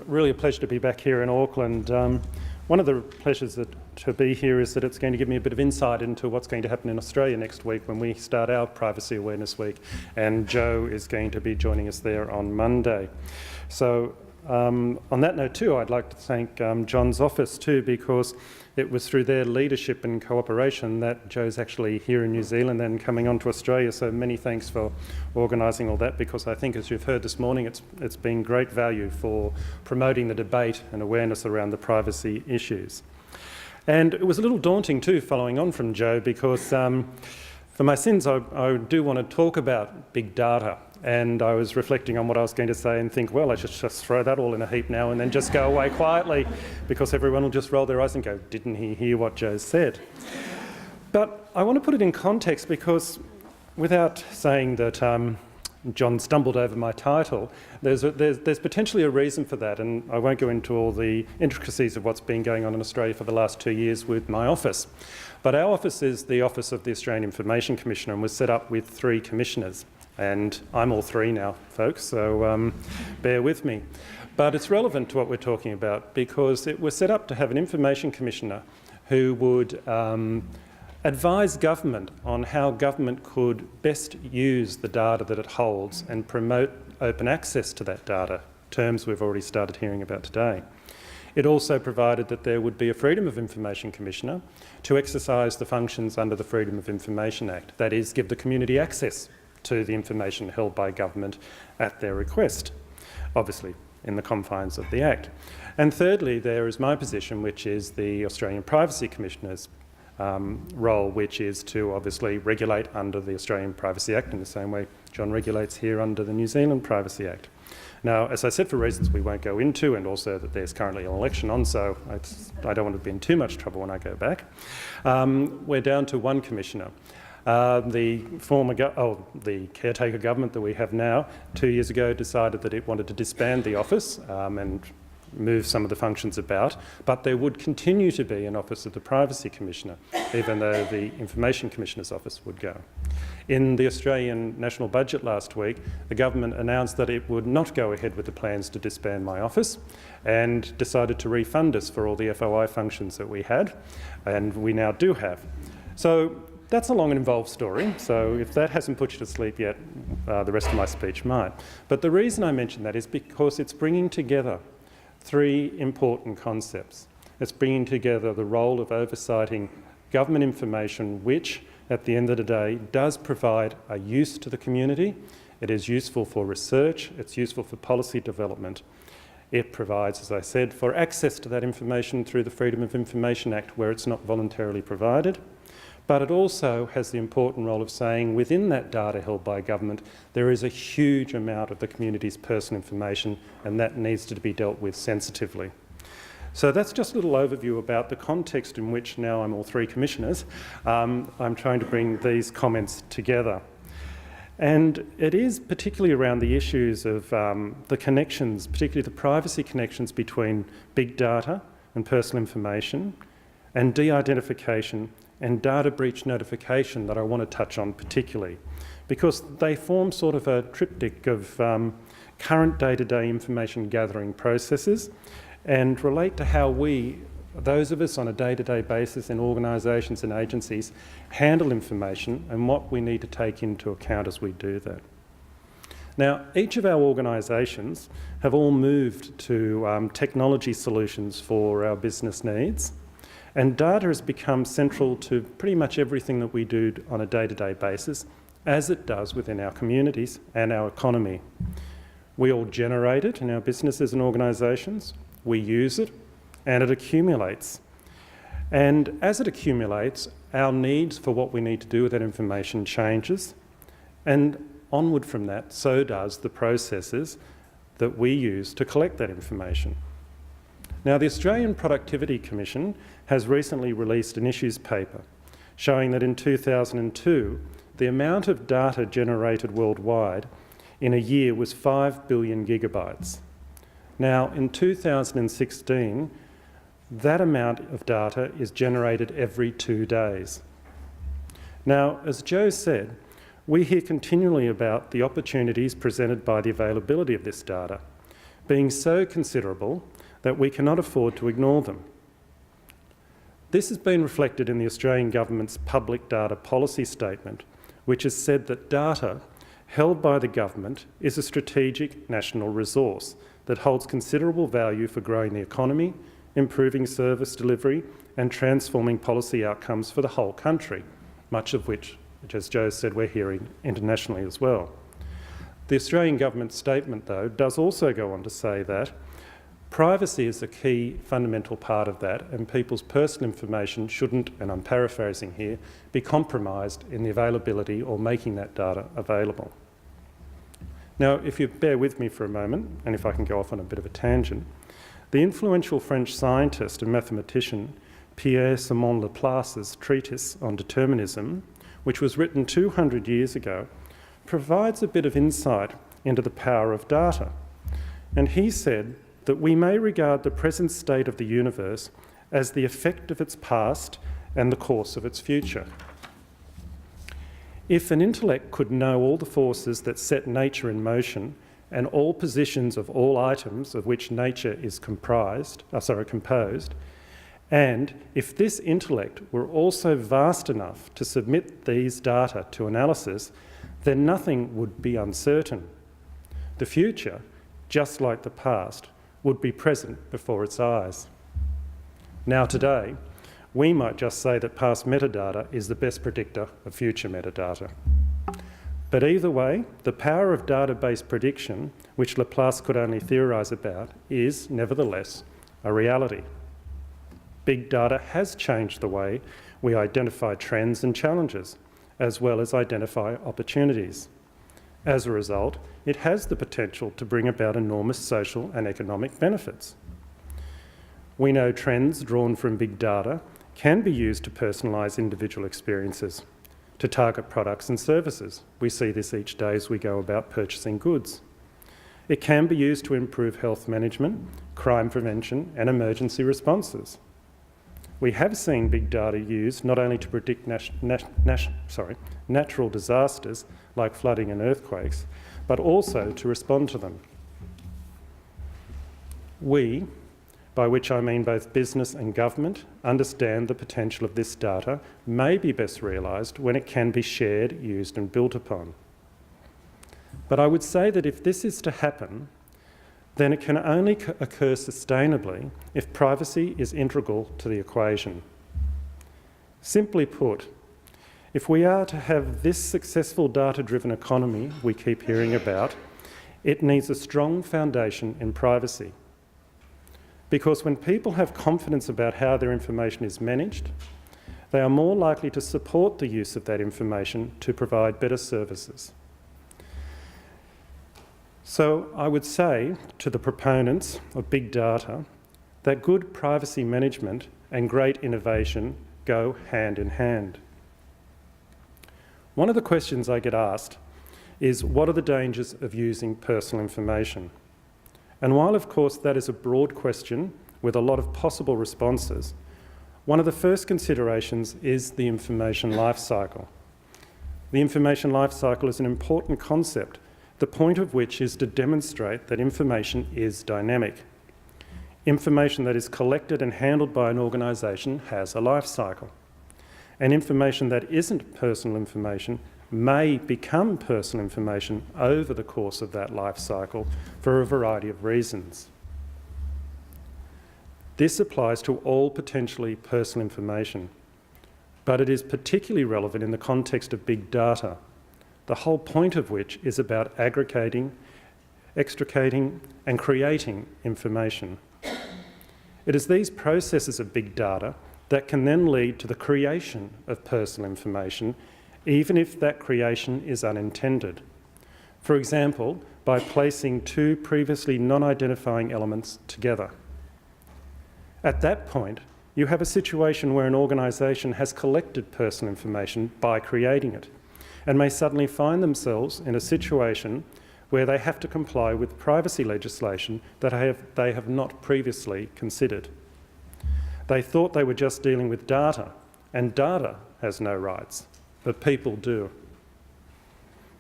Really a pleasure to be back here in Auckland. One of the pleasures to be here is that it's going to give me a bit of insight into what's going to happen in Australia next week when we start our Privacy Awareness Week, and Joe is going to be joining us there on Monday. So on that note too, I'd like to thank John's office too, because it was through their leadership and cooperation that Joe's actually here in New Zealand and coming on to Australia. So many thanks for organising all that, because I think, as you've heard this morning, it's been great value for promoting the debate and awareness around the privacy issues. And it was a little daunting too, following on from Joe, because for my sins, I do want to talk about big data. And I was reflecting on what I was going to say and think, well, I should just throw that all in a heap now and then just go away quietly, because everyone will just roll their eyes and go, didn't he hear what Joe said? But I want to put it in context, because without saying that John stumbled over my title, there's potentially a reason for that, and I won't go into all the intricacies of what's been going on in Australia for the last 2 years with my office. But our office is the Office of the Australian Information Commissioner and was set up with 3 commissioners. And I'm all 3 now, folks, so bear with me. But it's relevant to what we're talking about, because it was set up to have an Information Commissioner who would advise government on how government could best use the data that it holds and promote open access to that data, terms we've already started hearing about today. It also provided that there would be a Freedom of Information Commissioner to exercise the functions under the Freedom of Information Act, that is, give the community access to the information held by government at their request, obviously in the confines of the Act. And thirdly, there is my position, which is the Australian Privacy Commissioner's role, which is to obviously regulate under the Australian Privacy Act in the same way John regulates here under the New Zealand Privacy Act. Now, as I said, for reasons we won't go into, and also that there's currently an election on, so I don't want to be in too much trouble when I go back, we're down to 1 commissioner. The caretaker government that we have now, 2 years ago, decided that it wanted to disband the office and move some of the functions about, but there would continue to be an Office of the Privacy Commissioner, even though the Information Commissioner's office would go. In the Australian National Budget last week, the government announced that it would not go ahead with the plans to disband my office and decided to refund us for all the FOI functions that we had, and we now do have. So that's a long and involved story, so if that hasn't put you to sleep yet, the rest of my speech might. But the reason I mention that is because it's bringing together 3 important concepts. It's bringing together the role of oversighting government information, which, at the end of the day, does provide a use to the community. It is useful for research, it's useful for policy development. It provides, as I said, for access to that information through the Freedom of Information Act, where it's not voluntarily provided. But it also has the important role of saying within that data held by government, there is a huge amount of the community's personal information, and that needs to be dealt with sensitively. So that's just a little overview about the context in which, now I'm all 3 commissioners, I'm trying to bring these comments together. And it is particularly around the issues of the connections, particularly the privacy connections between big data and personal information, and de-identification and data breach notification that I want to touch on particularly, because they form sort of a triptych of current day-to-day information gathering processes and relate to how we, those of us on a day-to-day basis in organisations and agencies, handle information and what we need to take into account as we do that. Now, each of our organisations have all moved to technology solutions for our business needs, and data has become central to pretty much everything that we do on a day-to-day basis, as it does within our communities and our economy. We all generate it in our businesses and organisations, we use it, and it accumulates. And as it accumulates, our needs for what we need to do with that information changes, and onward from that, so does the processes that we use to collect that information. Now, the Australian Productivity Commission has recently released an issues paper showing that in 2002, the amount of data generated worldwide in a year was 5 billion gigabytes. Now, in 2016, that amount of data is generated every 2 days. Now, as Joe said, we hear continually about the opportunities presented by the availability of this data. being so considerable that we cannot afford to ignore them. This has been reflected in the Australian Government's public data policy statement, which has said that data held by the government is a strategic national resource that holds considerable value for growing the economy, improving service delivery and transforming policy outcomes for the whole country, much of which, as Joe said, we're hearing internationally as well. The Australian Government statement, though, does also go on to say that privacy is a key fundamental part of that, and people's personal information shouldn't, and I'm paraphrasing here, be compromised in the availability or making that data available. Now, if you bear with me for a moment, and if I can go off on a bit of a tangent, the influential French scientist and mathematician Pierre-Simon Laplace's treatise on determinism, which was written 200 years ago, provides a bit of insight into the power of data. And he said that we may regard the present state of the universe as the effect of its past and the course of its future. If an intellect could know all the forces that set nature in motion and all positions of all items of which nature is composed, and if this intellect were also vast enough to submit these data to analysis, then nothing would be uncertain. The future, just like the past, would be present before its eyes. Now today, we might just say that past metadata is the best predictor of future metadata. But either way, the power of database prediction, which Laplace could only theorise about, is, nevertheless, a reality. Big data has changed the way we identify trends and challenges, as well as identify opportunities. As a result, it has the potential to bring about enormous social and economic benefits. We know trends drawn from big data can be used to personalise individual experiences, to target products and services. We see this each day as we go about purchasing goods. It can be used to improve health management, crime prevention and emergency responses. We have seen big data used not only to predict natural disasters like flooding and earthquakes, but also to respond to them. We, by which I mean both business and government, understand the potential of this data may be best realised when it can be shared, used and built upon. But I would say that if this is to happen, then it can only occur sustainably if privacy is integral to the equation. Simply put, if we are to have this successful data-driven economy we keep hearing about, it needs a strong foundation in privacy. Because when people have confidence about how their information is managed, they are more likely to support the use of that information to provide better services. So I would say to the proponents of big data that good privacy management and great innovation go hand in hand. One of the questions I get asked is, what are the dangers of using personal information? And while of course that is a broad question with a lot of possible responses, one of the first considerations is the information life cycle. The information life cycle is an important concept, the point of which is to demonstrate that information is dynamic. Information that is collected and handled by an organisation has a life cycle. And information that isn't personal information may become personal information over the course of that life cycle for a variety of reasons. This applies to all potentially personal information, but it is particularly relevant in the context of big data, the whole point of which is about aggregating, extricating and creating information. It is these processes of big data that can then lead to the creation of personal information, even if that creation is unintended. For example, by placing two previously non-identifying elements together. At that point, you have a situation where an organisation has collected personal information by creating it, and may suddenly find themselves in a situation where they have to comply with privacy legislation that they have not previously considered. They thought they were just dealing with data, and data has no rights, but people do.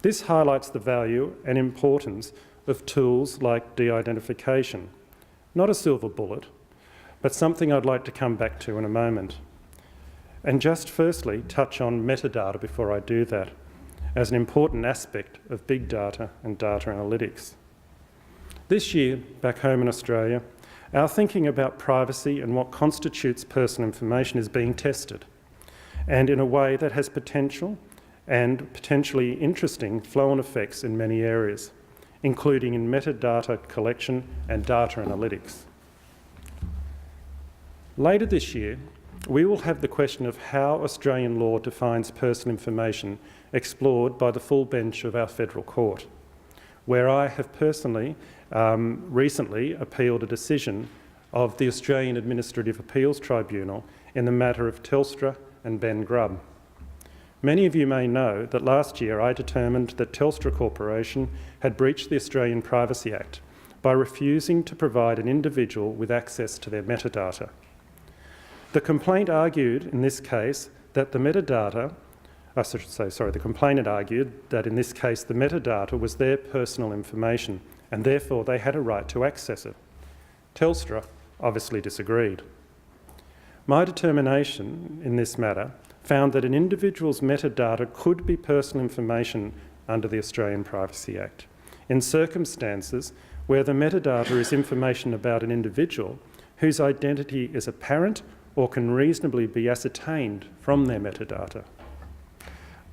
This highlights the value and importance of tools like de-identification. Not a silver bullet, but something I'd like to come back to in a moment. And just firstly, touch on metadata before I do that, as an important aspect of big data and data analytics. This year, back home in Australia, our thinking about privacy and what constitutes personal information is being tested, and in a way that has potential and potentially interesting flow-on effects in many areas, including in metadata collection and data analytics. Later this year, we will have the question of how Australian law defines personal information explored by the full bench of our federal court, where I have personally recently appealed a decision of the Australian Administrative Appeals Tribunal in the matter of Telstra and Ben Grubb. Many of you may know that last year I determined that Telstra Corporation had breached the Australian Privacy Act by refusing to provide an individual with access to their metadata. The complaint argued in this case that the complainant argued that in this case the metadata was their personal information and therefore they had a right to access it. Telstra obviously disagreed. My determination in this matter found that an individual's metadata could be personal information under the Australian Privacy Act in circumstances where the metadata is information about an individual whose identity is apparent or can reasonably be ascertained from their metadata.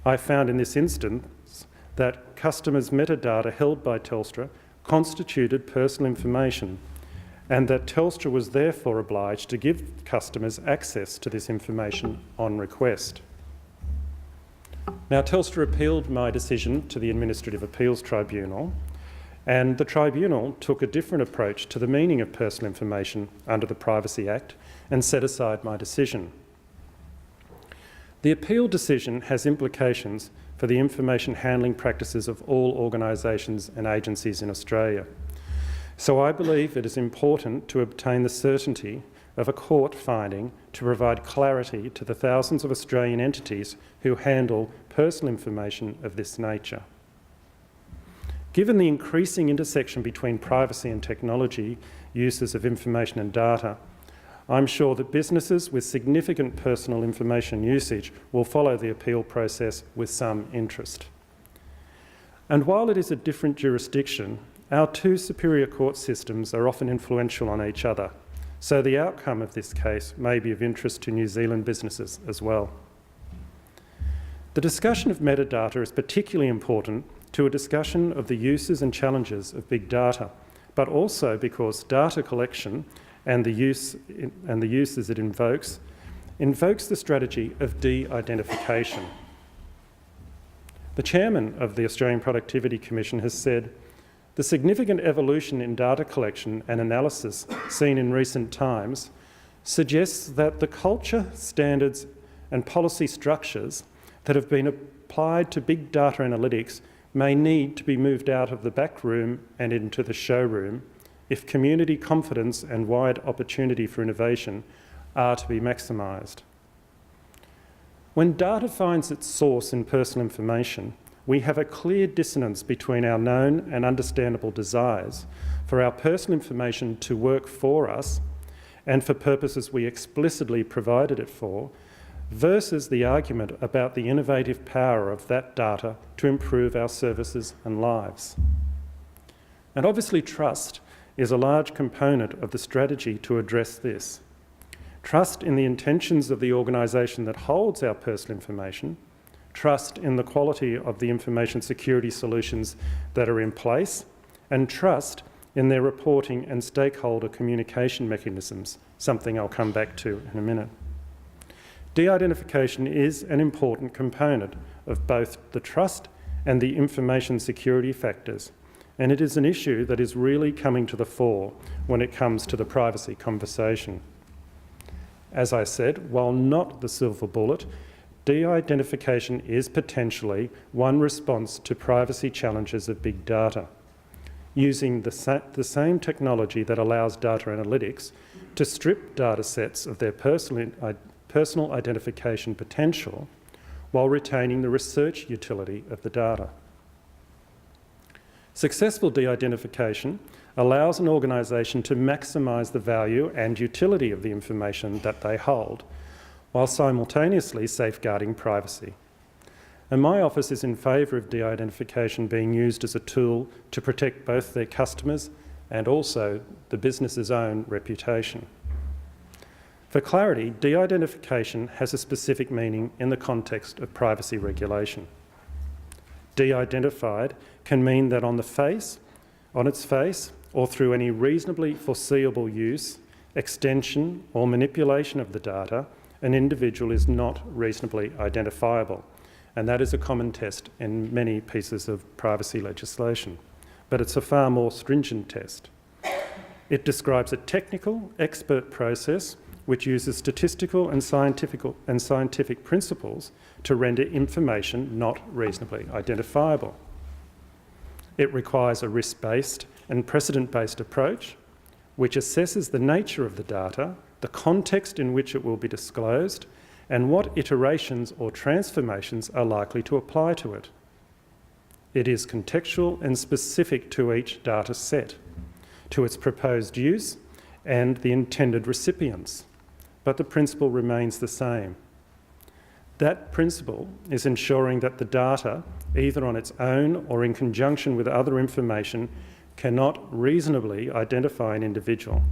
I found in this instance that customers' metadata held by Telstra constituted personal information and that Telstra was therefore obliged to give customers access to this information on request. Now, Telstra appealed my decision to the Administrative Appeals Tribunal, and the Tribunal took a different approach to the meaning of personal information under the Privacy Act and set aside my decision. The appeal decision has implications for the information handling practices of all organisations and agencies in Australia. So I believe it is important to obtain the certainty of a court finding to provide clarity to the thousands of Australian entities who handle personal information of this nature. Given the increasing intersection between privacy and technology uses of information and data, I'm sure that businesses with significant personal information usage will follow the appeal process with some interest. And while it is a different jurisdiction, our two superior court systems are often influential on each other, so the outcome of this case may be of interest to New Zealand businesses as well. The discussion of metadata is particularly important to a discussion of the uses and challenges of big data, but also because data collection and the uses it invokes the strategy of de-identification. The chairman of the Australian Productivity Commission has said, "The significant evolution in data collection and analysis seen in recent times suggests that the culture, standards and policy structures that have been applied to big data analytics may need to be moved out of the back room and into the showroom if community confidence and wide opportunity for innovation are to be maximised." When data finds its source in personal information, we have a clear dissonance between our known and understandable desires for our personal information to work for us and for purposes we explicitly provided it for, versus the argument about the innovative power of that data to improve our services and lives. And obviously trust is a large component of the strategy to address this. Trust in the intentions of the organisation that holds our personal information, trust in the quality of the information security solutions that are in place, and trust in their reporting and stakeholder communication mechanisms, something I'll come back to in a minute. De-identification is an important component of both the trust and the information security factors, and it is an issue that is really coming to the fore when it comes to the privacy conversation. As I said, while not the silver bullet, de-identification is potentially one response to privacy challenges of big data, using the same technology that allows data analytics to strip data sets of their personal identification potential while retaining the research utility of the data. Successful de-identification allows an organisation to maximise the value and utility of the information that they hold, while simultaneously safeguarding privacy. And my office is in favour of de-identification being used as a tool to protect both their customers and also the business's own reputation. For clarity, de-identification has a specific meaning in the context of privacy regulation. De-identified can mean that on its face, or through any reasonably foreseeable use, extension or manipulation of the data, an individual is not reasonably identifiable. And that is a common test in many pieces of privacy legislation. But it's a far more stringent test. It describes a technical, expert process which uses statistical and scientific principles to render information not reasonably identifiable. It requires a risk-based and precedent-based approach which assesses the nature of the data, the context in which it will be disclosed, and what iterations or transformations are likely to apply to it. It is contextual and specific to each data set, to its proposed use and the intended recipients, but the principle remains the same. That principle is ensuring that the data, either on its own or in conjunction with other information, cannot reasonably identify an individual.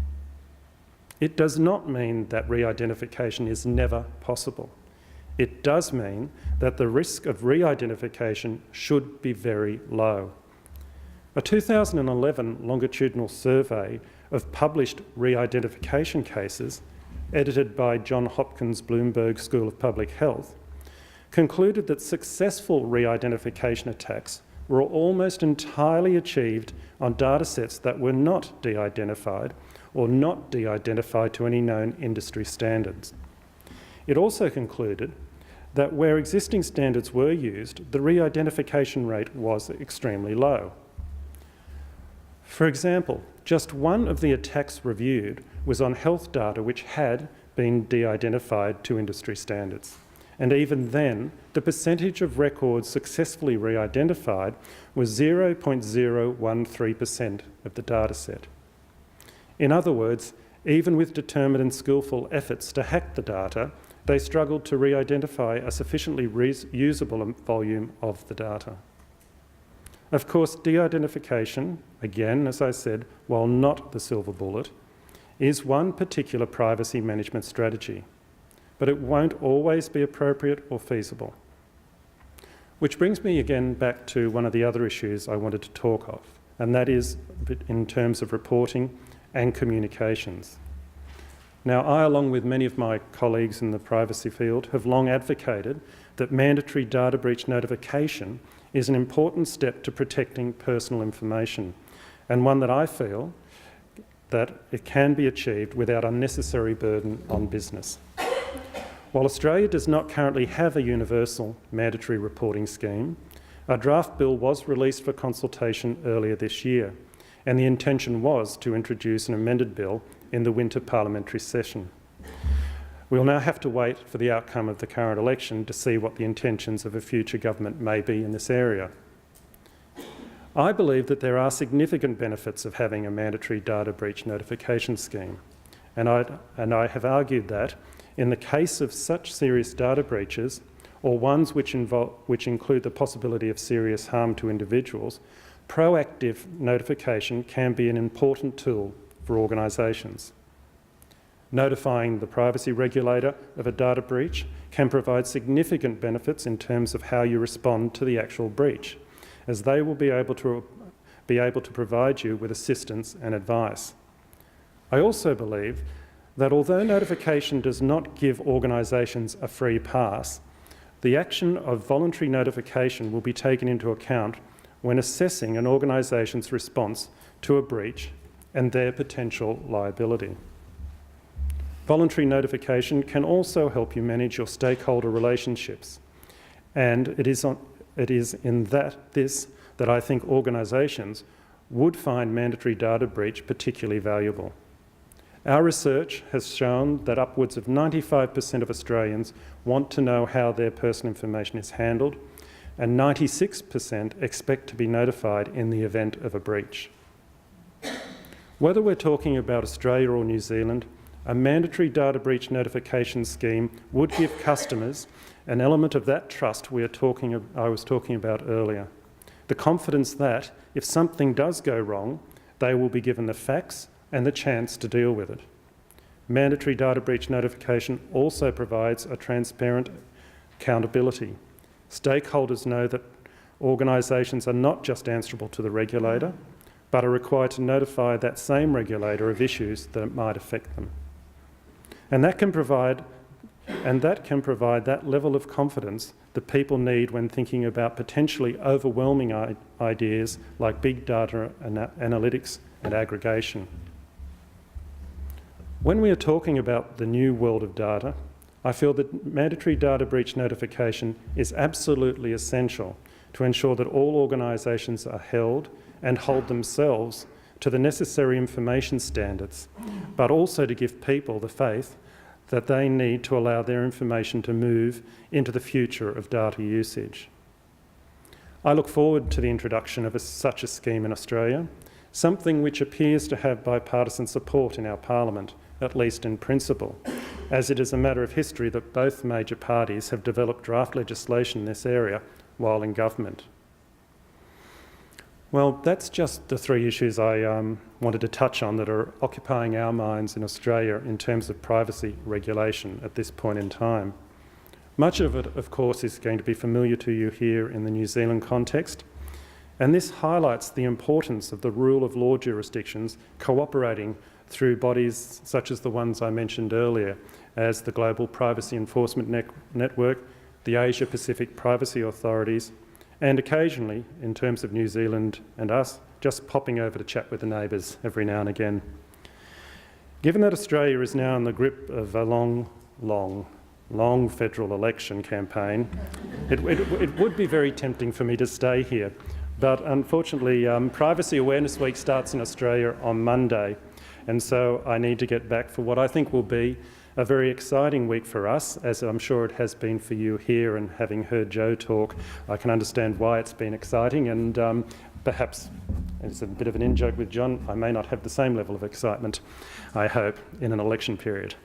It does not mean that re-identification is never possible. It does mean that the risk of re-identification should be very low. A 2011 longitudinal survey of published re-identification cases, edited by Johns Hopkins Bloomberg School of Public Health, concluded that successful re-identification attacks were almost entirely achieved on datasets that were not de-identified or not de-identified to any known industry standards. It also concluded that where existing standards were used, the re-identification rate was extremely low. For example, just one of the attacks reviewed was on health data which had been de-identified to industry standards. And even then, the percentage of records successfully re-identified was 0.013% of the dataset. In other words, even with determined and skillful efforts to hack the data, they struggled to re-identify a sufficiently usable volume of the data. Of course, de-identification, again, as I said, while not the silver bullet, is one particular privacy management strategy, but it won't always be appropriate or feasible. Which brings me again back to one of the other issues I wanted to talk of, and that is in terms of reporting and communications. Now, I, along with many of my colleagues in the privacy field, have long advocated that mandatory data breach notification is an important step to protecting personal information, and one that I feel that it can be achieved without unnecessary burden on business. While Australia does not currently have a universal mandatory reporting scheme, a draft bill was released for consultation earlier this year, and the intention was to introduce an amended bill in the winter parliamentary session. We'll now have to wait for the outcome of the current election to see what the intentions of a future government may be in this area. I believe that there are significant benefits of having a mandatory data breach notification scheme, and I have argued that in the case of such serious data breaches, or ones which include the possibility of serious harm to individuals, proactive notification can be an important tool for organisations. Notifying the privacy regulator of a data breach can provide significant benefits in terms of how you respond to the actual breach, as they will be able to provide you with assistance and advice. I also believe that although notification does not give organisations a free pass, the action of voluntary notification will be taken into account when assessing an organisation's response to a breach and their potential liability. Voluntary notification can also help you manage your stakeholder relationships, and it is in this that I think organisations would find mandatory data breach particularly valuable. Our research has shown that upwards of 95% of Australians want to know how their personal information is handled, and 96% expect to be notified in the event of a breach. Whether we're talking about Australia or New Zealand, a mandatory data breach notification scheme would give customers an element of that trust I was talking about earlier. The confidence that, if something does go wrong, they will be given the facts and the chance to deal with it. Mandatory data breach notification also provides a transparent accountability. Stakeholders know that organisations are not just answerable to the regulator, but are required to notify that same regulator of issues that might affect them. And that can provide that level of confidence that people need when thinking about potentially overwhelming ideas like big data analytics and aggregation. When we are talking about the new world of data, I feel that mandatory data breach notification is absolutely essential to ensure that all organisations are held and hold themselves to the necessary information standards, but also to give people the faith that they need to allow their information to move into the future of data usage. I look forward to the introduction of such a scheme in Australia, something which appears to have bipartisan support in our Parliament, at least in principle, as it is a matter of history that both major parties have developed draft legislation in this area while in government. Well, that's just the three issues I wanted to touch on that are occupying our minds in Australia in terms of privacy regulation at this point in time. Much of it, of course, is going to be familiar to you here in the New Zealand context, and this highlights the importance of the rule of law jurisdictions cooperating through bodies such as the ones I mentioned earlier, as the Global Privacy Enforcement Network, the Asia Pacific Privacy Authorities, and occasionally, in terms of New Zealand and us, just popping over to chat with the neighbours every now and again. Given that Australia is now in the grip of a long federal election campaign, it would be very tempting for me to stay here. But unfortunately, Privacy Awareness Week starts in Australia on Monday, and so I need to get back for what I think will be a very exciting week for us, as I'm sure it has been for you here, and having heard Joe talk, I can understand why it's been exciting, and perhaps, it's a bit of an in-joke with John, I may not have the same level of excitement, I hope, in an election period.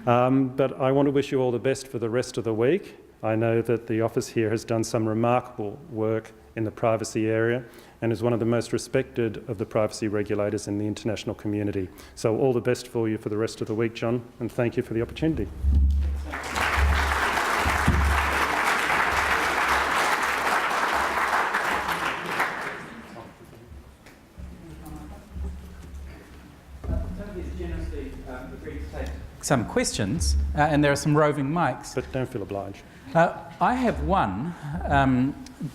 But I want to wish you all the best for the rest of the week. I know that the office here has done some remarkable work in the privacy area and is one of the most respected of the privacy regulators in the international community. So all the best for you for the rest of the week, John, and thank you for the opportunity. Some questions, and there are some roving mics. But don't feel obliged. I have one.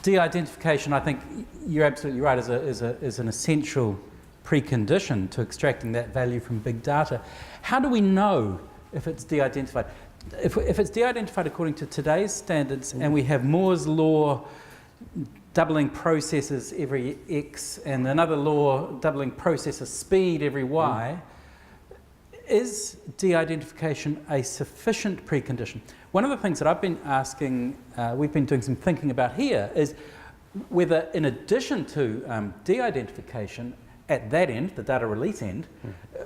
De-identification, I think you're absolutely right, is an essential precondition to extracting that value from big data. How do we know if it's de-identified? If it's de-identified according to today's standards, and we have Moore's law doubling processors every X, and another law doubling processor speed every Y, is de-identification a sufficient precondition? One of the things that I've been asking, we've been doing some thinking about here, is whether in addition to de-identification at that end, the data release end,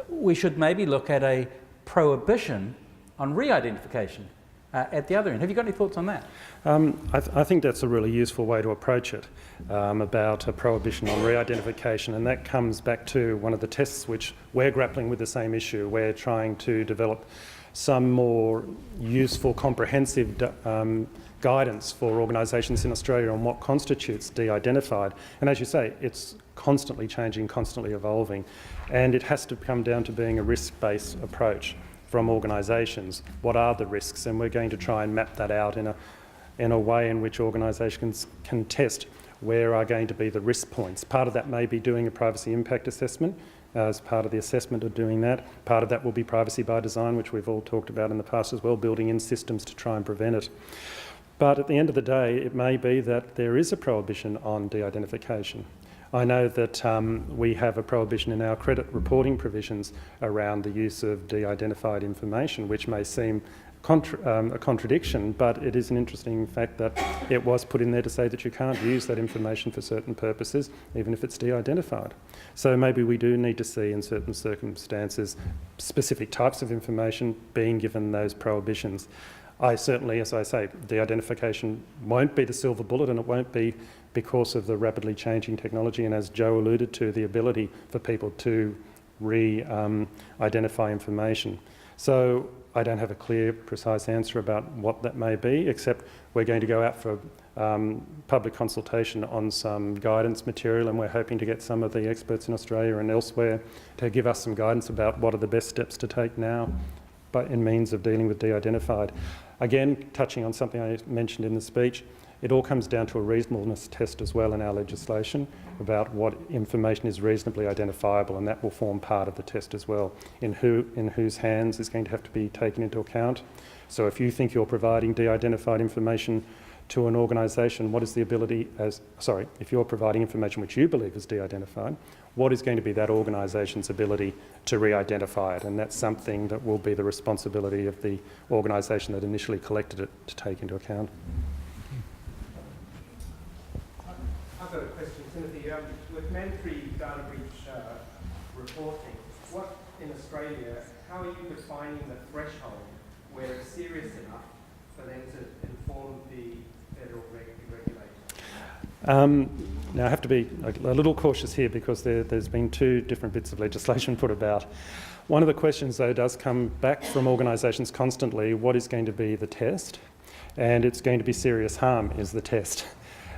we should maybe look at a prohibition on re-identification at the other end. Have you got any thoughts on that? I think that's a really useful way to approach it, about a prohibition on re-identification, and that comes back to one of the tests which we're grappling with the same issue. We're trying to develop some more useful, comprehensive guidance for organisations in Australia on what constitutes de-identified. And as you say, it's constantly changing, constantly evolving, and it has to come down to being a risk-based approach from organisations. What are the risks? And we're going to try and map that out in a way in which organisations can test where are going to be the risk points. Part of that may be doing a privacy impact assessment as part of the assessment of doing that. Part of that will be privacy by design, which we've all talked about in the past as well, building in systems to try and prevent it. But at the end of the day, it may be that there is a prohibition on de-identification. I know that we have a prohibition in our credit reporting provisions around the use of de-identified information, which may seem a contradiction, but it is an interesting fact that it was put in there to say that you can't use that information for certain purposes, even if it's de-identified. So maybe we do need to see in certain circumstances specific types of information being given those prohibitions. I certainly, as I say, de-identification won't be the silver bullet, and it won't be because of the rapidly changing technology, and as Joe alluded to, the ability for people to identify information. So I don't have a clear, precise answer about what that may be, except we're going to go out for public consultation on some guidance material, and we're hoping to get some of the experts in Australia and elsewhere to give us some guidance about what are the best steps to take now, but in means of dealing with de-identified. Again, touching on something I mentioned in the speech, it all comes down to a reasonableness test as well in our legislation about what information is reasonably identifiable, and that will form part of the test as well, in whose hands is going to have to be taken into account. So if you think you're providing de-identified information to an organisation, what is the ability if you're providing information which you believe is de-identified, what is going to be that organisation's ability to re-identify it? And that's something that will be the responsibility of the organisation that initially collected it to take into account. I've got a question, Timothy. With mandatory data breach reporting, what in Australia, how are you defining the threshold where it's serious enough for them to inform the federal regulator? Now I have to be a little cautious here because there's been two different bits of legislation put about. One of the questions though does come back from organisations constantly, what is going to be the test? And it's going to be serious harm is the test.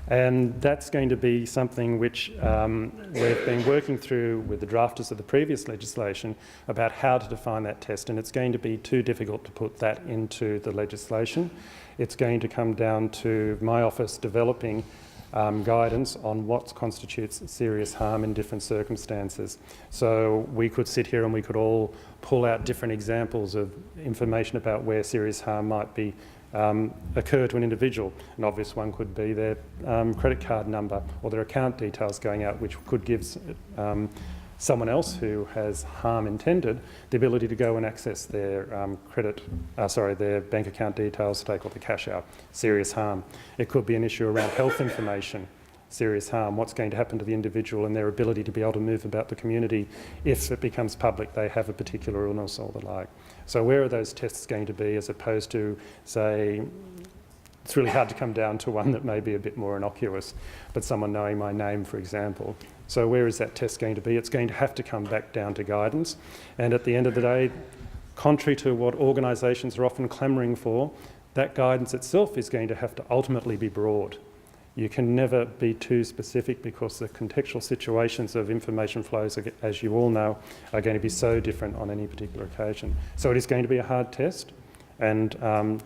And that's going to be something which we've been working through with the drafters of the previous legislation about how to define that test, and it's going to be too difficult to put that into the legislation. It's going to come down to my office developing guidance on what constitutes serious harm in different circumstances. So we could sit here and we could all pull out different examples of information about where serious harm might be occur to an individual. An obvious one could be their credit card number or their account details going out, which could give someone else who has harm intended the ability to go and access their their bank account details to take all the cash out. Serious harm. It could be an issue around health information. Serious harm. What's going to happen to the individual and their ability to be able to move about the community if it becomes public they have a particular illness or the like. So where are those tests going to be, as opposed to, say, it's really hard to come down to one that may be a bit more innocuous, but someone knowing my name, for example. So where is that test going to be? It's going to have to come back down to guidance. And at the end of the day, contrary to what organisations are often clamouring for, that guidance itself is going to have to ultimately be broad. You can never be too specific because the contextual situations of information flows, as you all know, are going to be so different on any particular occasion. So it is going to be a hard test, and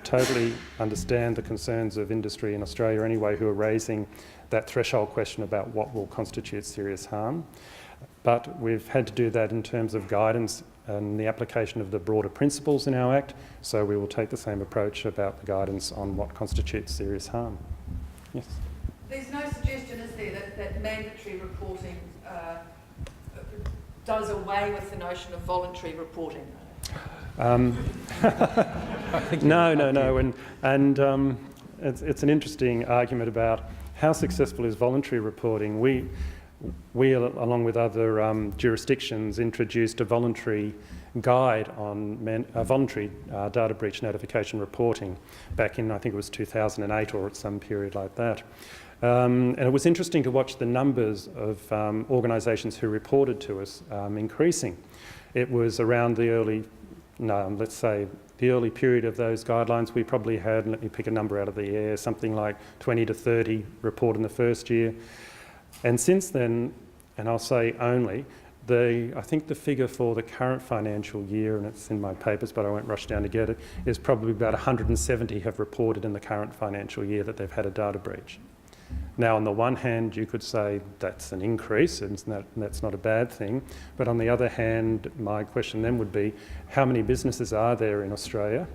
totally understand the concerns of industry in Australia anyway who are raising that threshold question about what will constitute serious harm. But we've had to do that in terms of guidance and the application of the broader principles in our Act, so we will take the same approach about the guidance on what constitutes serious harm. Yes? There's no suggestion, is there, that mandatory reporting does away with the notion of voluntary reporting? No, and it's an interesting argument about how successful is voluntary reporting. We along with other jurisdictions, introduced a voluntary guide on voluntary data breach notification reporting back in, I think it was 2008 or at some period like that. And it was interesting to watch the numbers of organisations who reported to us increasing. It was around the early period of those guidelines. We probably had, let me pick a number out of the air, something like 20 to 30 report in the first year. And since then, and I'll say only, I think the figure for the current financial year, and it's in my papers but I won't rush down to get it, is probably about 170 have reported in the current financial year that they've had a data breach. Now, on the one hand, you could say that's an increase and that's not a bad thing. But on the other hand, my question then would be, how many businesses are there in Australia?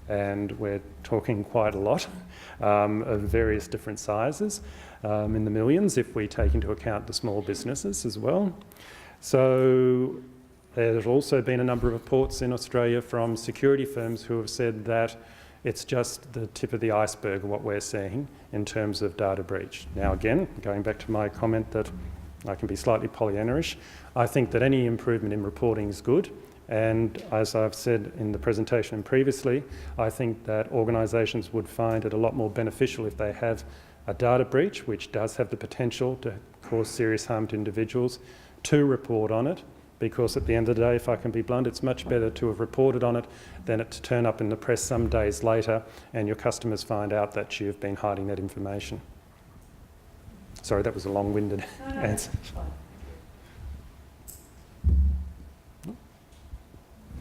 And we're talking quite a lot of various different sizes. in the millions if we take into account the small businesses as well. So there's also been a number of reports in Australia from security firms who have said that it's just the tip of the iceberg of what we're seeing in terms of data breach. Now again, going back to my comment that I can be slightly Pollyanna-ish, I think that any improvement in reporting is good. And as I've said in the presentation previously, I think that organisations would find it a lot more beneficial if they have a data breach, which does have the potential to cause serious harm to individuals, to report on it. Because at the end of the day, if I can be blunt, it's much better to have reported on it than it to turn up in the press some days later and your customers find out that you've been hiding that information. Sorry, that was a long-winded answer.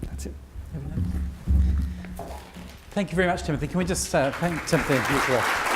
That's it. Thank you very much, Timothy. Can we just thank Timothy as usual?